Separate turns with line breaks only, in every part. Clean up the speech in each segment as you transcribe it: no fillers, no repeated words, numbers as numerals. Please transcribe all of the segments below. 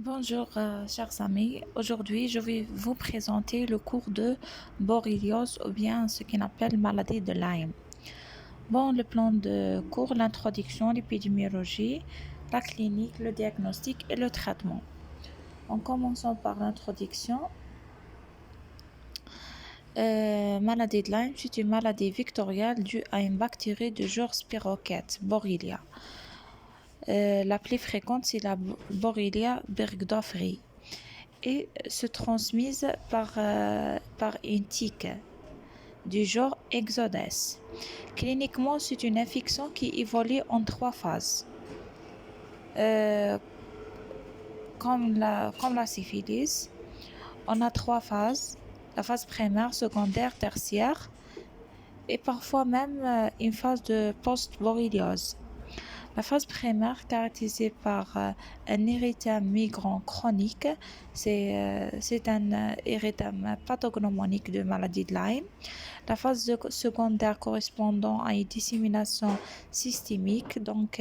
Bonjour, chers amis. Aujourd'hui, je vais vous présenter le cours de borréliose ou bien ce qu'on appelle maladie de Lyme. Bon, le plan de cours, l'introduction, l'épidémiologie, la clinique, le diagnostic et le traitement. En commençant par l'introduction, maladie de Lyme, c'est une maladie vectorielle due à une bactérie de genre Spirochète, Borrelia. La plus fréquente, c'est la Borrelia burgdorferi et se transmise par une tique du genre Exodes. Cliniquement, c'est une infection qui évolue en trois phases. Euh, comme la syphilis, on a trois phases. La phase primaire, secondaire, tertiaire et parfois même une phase de post-borréliose. La phase primaire, caractérisée par un érythème migrant chronique, c'est un érythème pathognomonique de maladie de Lyme. La phase secondaire correspondant à une dissémination systémique, donc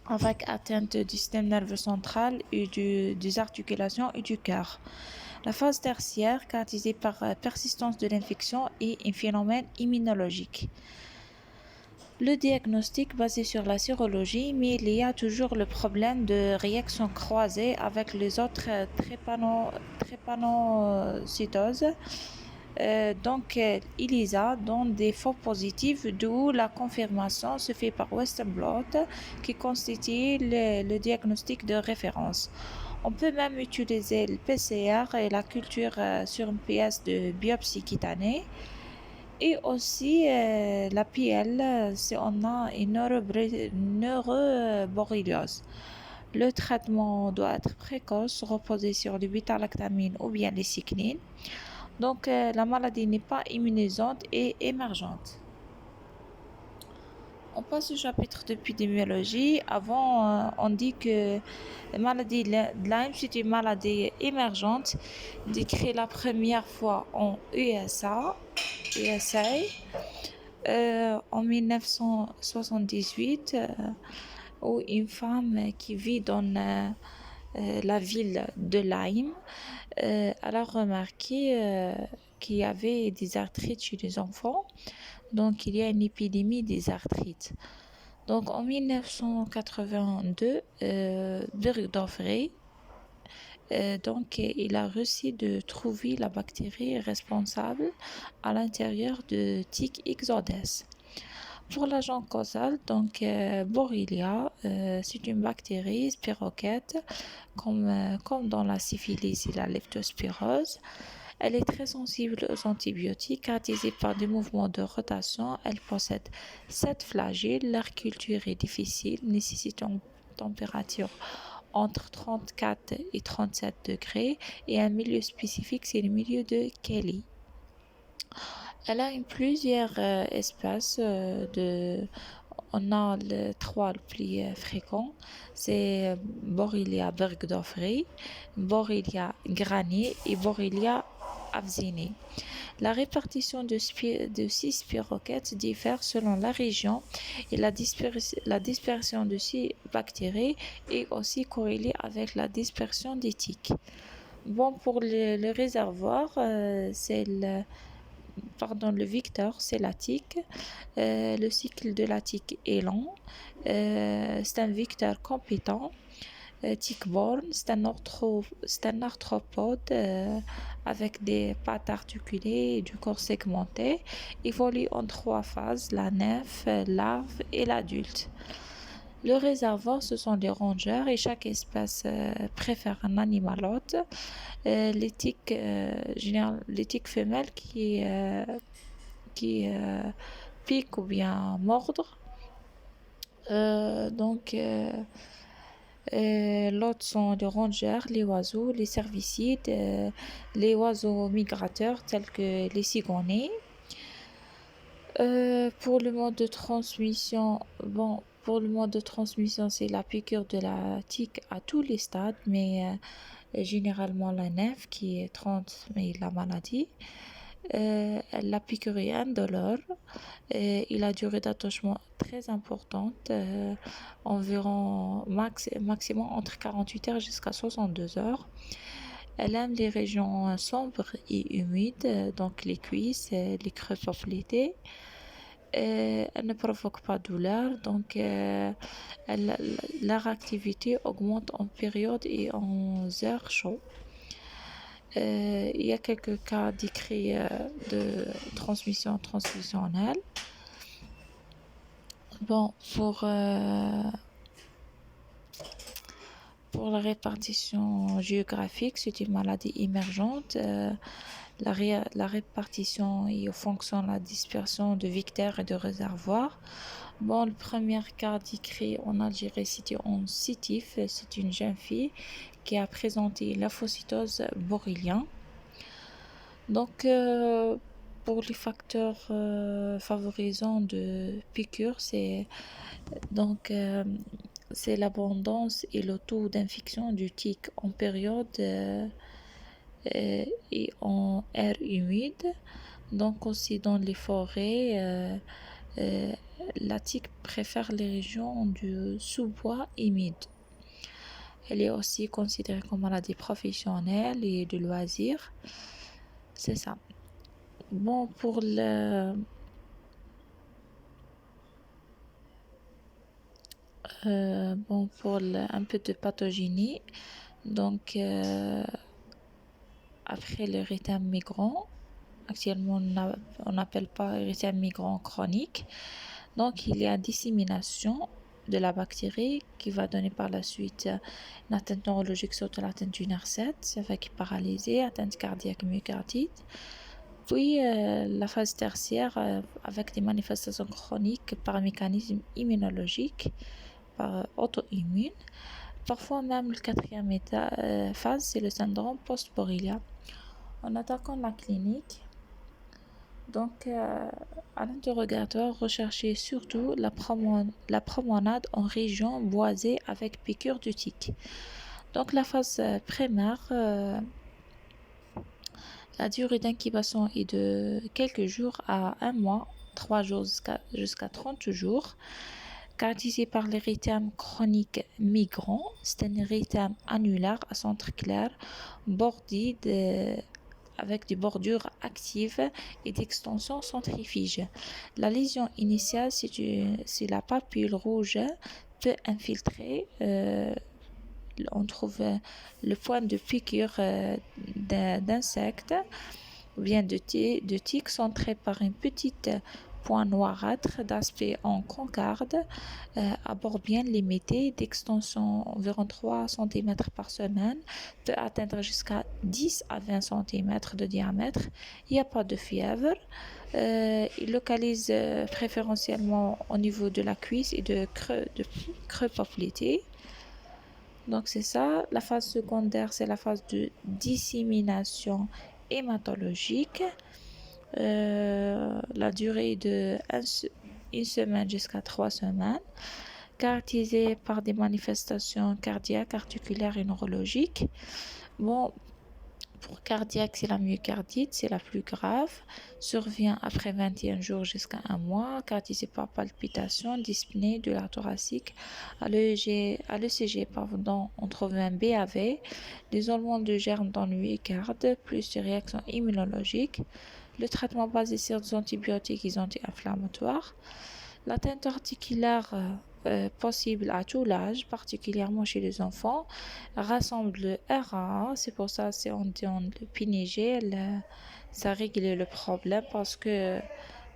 avec atteinte du système nerveux central et des articulations et du cœur. La phase tertiaire, caractérisée par persistance de l'infection et un phénomène immunologique. Le diagnostic basé sur la sérologie, mais il y a toujours le problème de réaction croisée avec les autres drépanocytoses. ELISA donne des faux positifs, d'où la confirmation se fait par Western blot, qui constitue le diagnostic de référence. On peut même utiliser le PCR et la culture sur une pièce de biopsie cutanée. Et aussi la PL, si on a une neuroborréliose. Le traitement doit être précoce, reposer sur le bêta-lactamine ou bien les cyclines. Donc la maladie n'est pas immunisante et émergente. On passe au chapitre d'épidémiologie. Avant, on dit que la maladie de Lyme, c'est une maladie émergente décrite la première fois en USA en 1978, où une femme qui vit dans la ville de Lyme, elle a remarqué qu'il y avait des arthrites chez les enfants. Donc, il y a une épidémie des arthrites. Donc, en 1982, Burgdorferi, il a réussi de trouver la bactérie responsable à l'intérieur de tic Exodes. Pour l'agent causal, Borrelia, c'est une bactérie spirochète, comme dans la syphilis et la leptospirose. Elle est très sensible aux antibiotiques, caractérisée par des mouvements de rotation. Elle possède 7 flagellaires. Leur culture est difficile, nécessitant une température entre 34 et 37 degrés et un milieu spécifique, c'est le milieu de Kelly. Elle a plusieurs espèces on a les trois les plus fréquents, c'est Borrelia burgdorferi, Borrelia grani et Borrelia avzini. La répartition de ces spirochètes diffère selon la région et la dispersion de ces bactéries est aussi corrélée avec la dispersion des tiques. Bon, pour le réservoir, le vecteur, c'est la tique. Le cycle de la tique est long. C'est un vecteur compétent. Tick-borne, c'est un arthropode avec des pattes articulées et du corps segmenté. Il évolue en trois phases, la nymphe, larve et l'adulte. Le réservoir, ce sont des rongeurs et chaque espèce préfère un animal hôte. L'éthique femelle qui pique ou bien mordre. L'autre sont les rongeurs, les oiseaux, les cervicides, les oiseaux migrateurs tels que les cigonnets. Pour le mode de transmission, c'est la piqûre de la tique à tous les stades, mais généralement la nymphe qui transmet la maladie. La piqûre est indolore et la durée d'attachement très importante, environ maximum entre 48 heures jusqu'à 62 heures. Elle aime les régions sombres et humides, donc les cuisses, les creux poplité. Elle ne provoque pas de douleur, donc leur activité augmente en période et en heures chaudes. Il y a quelques cas décrits de transmission transmissionnelle. Bon, pour la répartition géographique, c'est une maladie émergente. La répartition est en fonction de la dispersion de vecteurs et de réservoirs. Bon, le premier cas décrit en Algérie, c'était en Sétif. C'est une jeune fille qui a présenté lymphocytose borrélien. Donc, pour les facteurs favorisants de piqûres, donc c'est l'abondance et le taux d'infection du tic en période et en air humide. Donc aussi dans les forêts, la tique préfère les régions du sous-bois humide. Elle est aussi considérée comme maladie professionnelle et de loisirs. C'est ça. Bon, un peu de pathogénie. Donc, après l'érythème migrant, actuellement on n'appelle pas érythème migrant chronique. Donc, il y a dissémination de la bactérie qui va donner par la suite une atteinte neurologique, surtout l'atteinte du nerf 7, avec paralysée, atteinte cardiaque, myocardite. Puis la phase tertiaire avec des manifestations chroniques par mécanisme immunologique, par auto-immune. Parfois même le quatrième phase, c'est le syndrome post-borrelia. En attaquant la clinique, donc à l'interrogatoire, recherchez surtout la promenade en région boisée avec piqûre de tique. Donc la phase primaire, la durée d'incubation est de quelques jours à 1 mois, 3 jours jusqu'à 30 jours. Caractérisé par l'érythème chronique migrant, c'est un érythème annulaire à centre clair, bordé avec des bordures actives et d'extension centrifuge. La lésion initiale, c'est la papule rouge peu infiltrée. On trouve le point de piqûre d'insectes ou bien de tiques centré par une petite point noirâtre d'aspect en concarde, à bord bien limité, d'extension environ 3 cm par semaine, peut atteindre jusqu'à 10 à 20 cm de diamètre. Il n'y a pas de fièvre. Il localise préférentiellement au niveau de la cuisse et de creux poplité. Donc c'est ça. La phase secondaire, c'est la phase de dissémination hématologique. La durée de 1 semaine jusqu'à 3 semaines, caractérisée par des manifestations cardiaques, articulaires et neurologiques. Bon, pour cardiaque, c'est la myocardite, c'est la plus grave, survient après 21 jours jusqu'à 1 mois, caractérisée par palpitations, dyspnée de la thoracique. À l'ECG, on trouve un BAV, l'isolement de germes dans le myocarde, plus de réactions immunologiques. Le traitement basé sur des antibiotiques et anti-inflammatoires. L'atteinte articulaire possible à tout l'âge, particulièrement chez les enfants, rassemble le RA. C'est pour ça on dit le PNG. Ça règle le problème parce que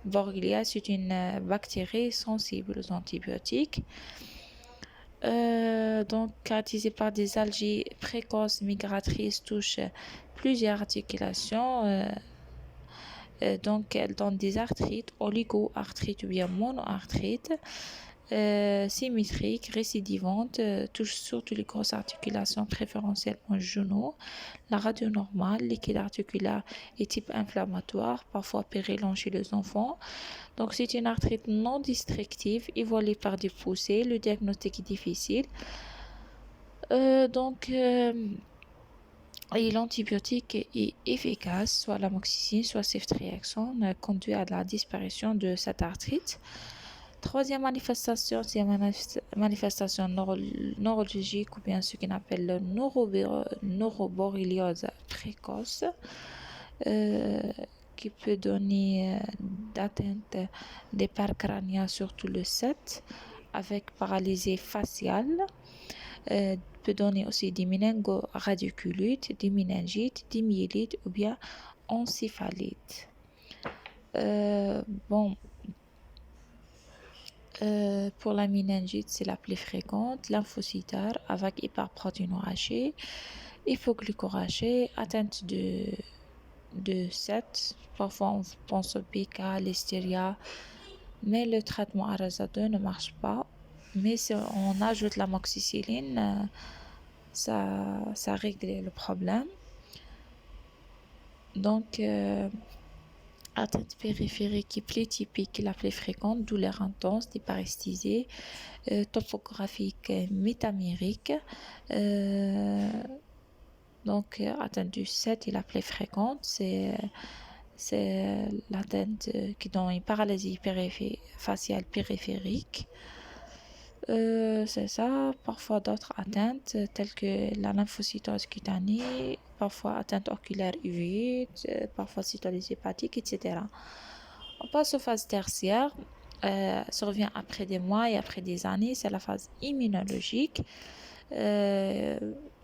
Borrelia, c'est une bactérie sensible aux antibiotiques. Donc, caractérisée par des algies précoces migratrices, touche plusieurs articulations. Donc, elle donne des arthrites, oligo-arthrites ou bien monoarthrites, symétriques, récidivantes, touche surtout les grosses articulations, préférentiellement genoux. La radio normale, liquide articulaire et type inflammatoire, parfois périllon chez les enfants. Donc, c'est une arthrite non destructive, évoluée par des poussées. Le diagnostic est difficile. Et l'antibiotique est efficace, soit l'amoxicilline, soit ceftriaxone, conduit à la disparition de cette arthrite. Troisième manifestation, c'est une manifestation neurologique ou bien ce qu'on appelle le neuroborreliose précoce, euh, qui peut donner d'atteinte des parts crâniennes, surtout le 7, avec paralysie faciale. Peut donner aussi des méningo-radiculites, des méningites, des myélites ou bien encéphalites. Euh, bon, pour la méningite, c'est la plus fréquente, lymphocytaire avec hyperprotéinorachie, hypoglycorachie, atteinte de 7. Parfois, on pense au PK, l'hystéria, mais le traitement Arazado ne marche pas. Mais si on ajoute l'amoxicilline, ça règle le problème. Donc, atteinte périphérique qui est plus typique, la plus fréquente, douleur intense, des paresthésies, topographique métamérique. Donc, atteinte du 7 est la plus fréquente, c'est l'atteinte qui donne une paralysie faciale périphérique. C'est ça, parfois d'autres atteintes telles que la lymphocytose cutanée, parfois atteinte oculaire uveique, parfois cytolyse hépatique, etc. On passe aux phases tertiaires, survient après des mois et après des années, c'est la phase immunologique. Euh,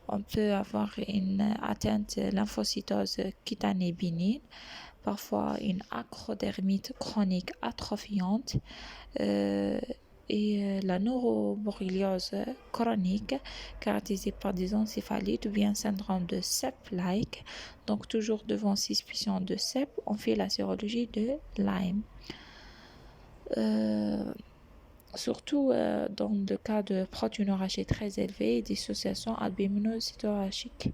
on peut avoir une atteinte lymphocytose cutanée bénigne, parfois une acrodermite chronique atrophiante, et la neuroborreliose chronique caractérisée par des encéphalites ou bien syndrome de CEP-like. Donc toujours devant suspicion de CEP, on fait la sérologie de Lyme. Surtout dans le cas de protéinorachie très élevée et dissociation albumino-cytorachique.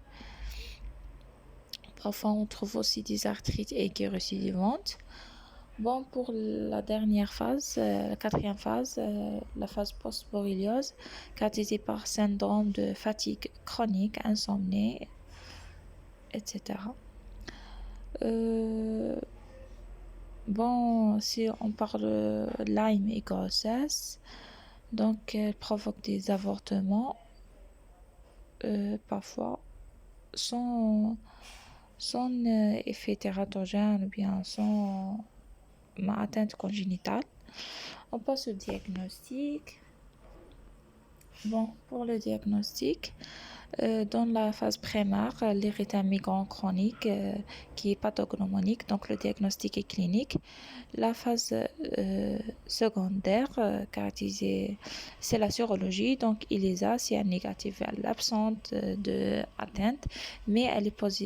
Parfois, on trouve aussi des arthrites aiguës récidivantes. Bon, pour la dernière phase, la quatrième phase, la phase post-borréliose, caractérisée par syndrome de fatigue chronique, insomnie, etc. Bon, si on parle Lyme et grossesse, donc elle provoque des avortements, parfois sans effet tératogène ou bien sans atteinte congénitale. On passe au diagnostic. Bon, pour le diagnostic, dans la phase primaire, l'érythème migrant chronique qui est pathognomonique, donc le diagnostic est clinique. La phase secondaire, caractérisée, c'est la sérologie, donc ELISA, si elle est négative, elle est absente de atteinte, mais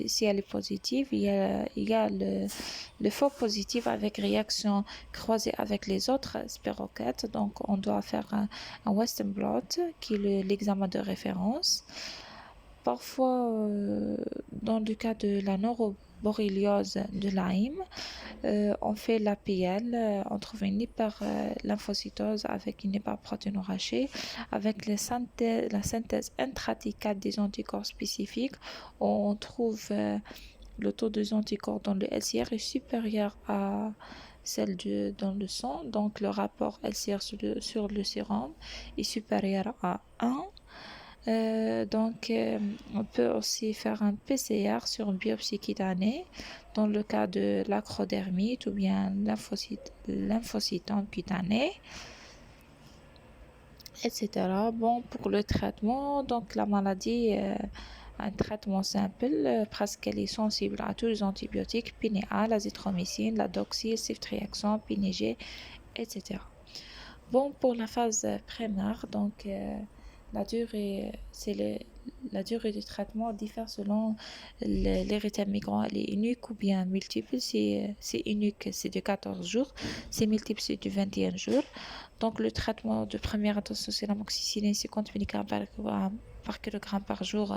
si elle est positive, il y a le faux positif avec réaction croisée avec les autres spiroquettes, donc on doit faire un Western blot qui est l'examen de référence. Parfois, dans le cas de la neuroborreliose de Lyme, on fait l'APL, on trouve une hyperlymphocytose avec une hyperprotéinorachie, avec la synthèse intrathécale des anticorps spécifiques. On trouve le taux des anticorps dans le LCR est supérieur à celle dans le sang, donc le rapport LCR sur le sérum est supérieur à 1. On peut aussi faire un PCR sur une biopsie cutanée dans le cas de l'acrodermite ou bien lymphocytome cutané, etc. Bon, pour le traitement, donc la maladie, un traitement simple, parce qu'elle est sensible à tous les antibiotiques, Pinéal, l'azithromycine, la doxy, ceftriaxone, Pinégé, etc. Bon, pour la phase primaire, donc la durée, la durée du traitement diffère selon l'érythème migrant. Elle est unique ou bien multiple. C'est unique, c'est de 14 jours. C'est multiple, c'est de 21 jours. Donc, le traitement de première intention, c'est l'amoxicilline, 50 mg par kilogramme par jour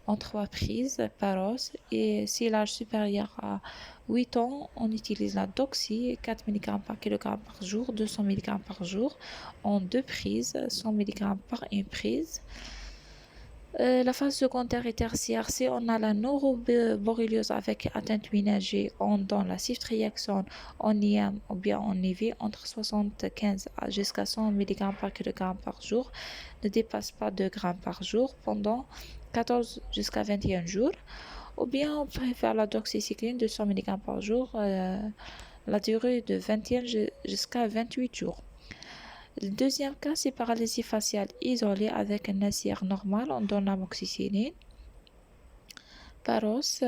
en 3 prises par os. Et si l'âge supérieur à 8 ans, on utilise la doxy, 4 mg par kilogramme par jour, 200 mg par jour, en 2 prises, 100 mg par une prise. La phase secondaire et tertiaire, si on a la noroborréliose avec atteinte ménagée dans la ciftriaxone, en IM ou bien en IV, entre 75 jusqu'à 100 mg par kg par jour, ne dépasse pas 2 grammes par jour pendant 14 jusqu'à 21 jours. Ou bien on préfère la doxycycline de 100 mg par jour, la durée de 21 jusqu'à 28 jours. Le deuxième cas, c'est paralysie faciale isolée avec un ACR normal, on donne l'amoxicilline par os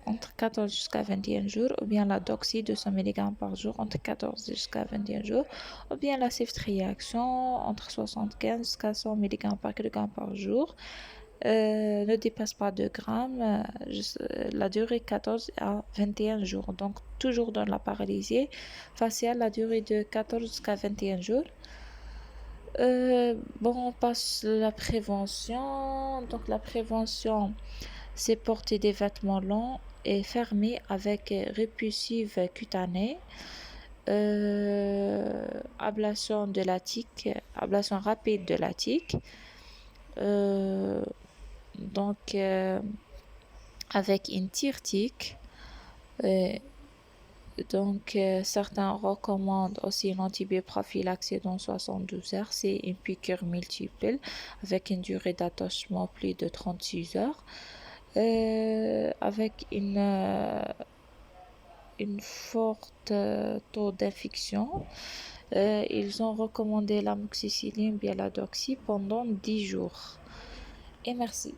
entre 14 jusqu'à 21 jours, ou bien la doxy 200 mg par jour entre 14 jusqu'à 21 jours, ou bien la ceftriaxone entre 75 jusqu'à 100 mg par kg par jour. Ne dépasse pas 2 grammes, la durée 14 à 21 jours. Donc, toujours dans la paralysie faciale, la durée de 14 jusqu'à 21 jours. Bon, on passe la prévention. Donc, la prévention, c'est porter des vêtements longs et fermés avec répulsive cutanée. Ablation de la tique, ablation rapide de la tique. Euh, donc, avec une tire-tique. Euh, certains recommandent aussi l'antibioprophylaxie dans 72 heures. C'est une piqûre multiple avec une durée d'attachement plus de 36 heures. Avec une forte taux d'infection. Ils ont recommandé l'amoxicilline bien la doxy pendant 10 jours. Et merci.